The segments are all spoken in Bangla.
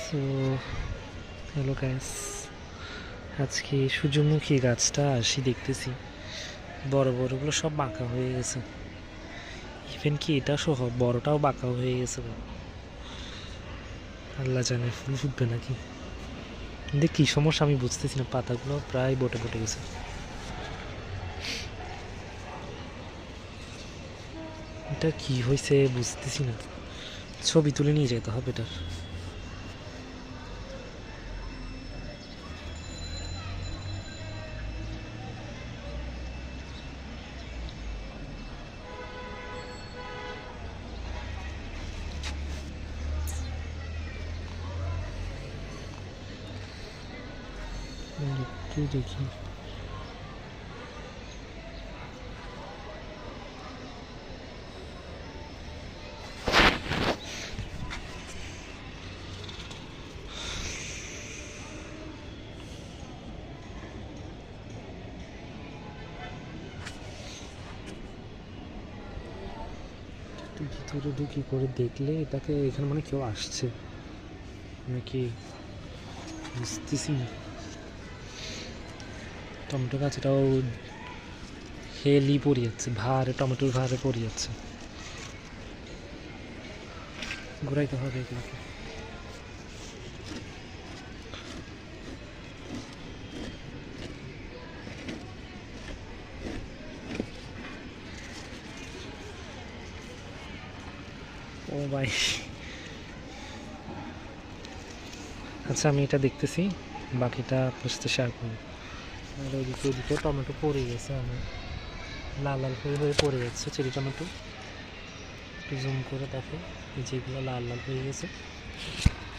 সো হ্যালো গাইস, আজকে সূর্যমুখী গাছটা আসি দেখতেছি বড় বড়গুলো সব বাঁকা হয়ে গেছে। ইভেন কি এটা সহ বড়টাও বাঁকা হয়ে গেছে। আল্লাহ জানে ফুল ফুটবে নাকি, কিন্তু কি সমস্যা আমি বুঝতেছি না। পাতাগুলো প্রায় বটে বটে গেছে। এটা কি হয়েছে বুঝতেছি না। ছবি তুলে নিয়ে যেতে হবে এটার। একটু দেখি। ভিতরে ঢুকি করে দেখলে এটাকে এখানে মানে কেউ আসছে নাকি বুঝতেছি না। টমেটো গাছটাও হেলি পড়ে যাচ্ছে, ভারে টমেটোর ভারে পড়ে যাচ্ছে। ঘুরাইতে হবে এগুলোকে। ও ভাই, আচ্ছা আমি এটা দেখতেছি, বাকিটা আপনার সাথে শেয়ার করবো। আর ওইদিকে টমেটো পড়ে গেছে, আমার লাল লাল হয়ে পড়ে যাচ্ছে চেরি টমেটো। একটু জুম করে দেখো, যেগুলো লাল লাল হয়ে গেছে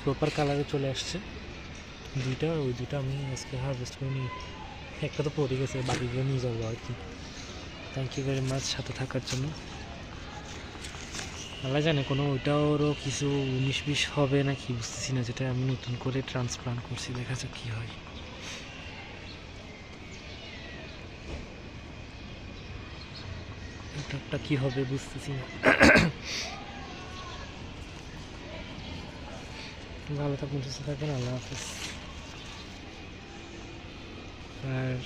প্রপার কালারে চলে আসছে। ওই দুইটা আমি আজকে হারভেস্ট করে নিই। একটা তো পড়ে গেছে, বাকিগুলো নিয়ে যাবো আর কি। থ্যাংক ইউ ভেরি মাচ সাথে থাকার জন্য। আল্লাহ জানে কোনো ওইটারও কিছু 19-20 হবে না কি বুঝতেছি না, যেটা আমি নতুন করে ট্রান্সপ্লান্ট করছি। দেখা যাক কী হয়। ওটা কী হবে বুঝতেছি না। ভালো থাকুন, সুস্থ থাকবেন, আল্লাহ হাফিজ। আর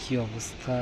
কী অবস্থা।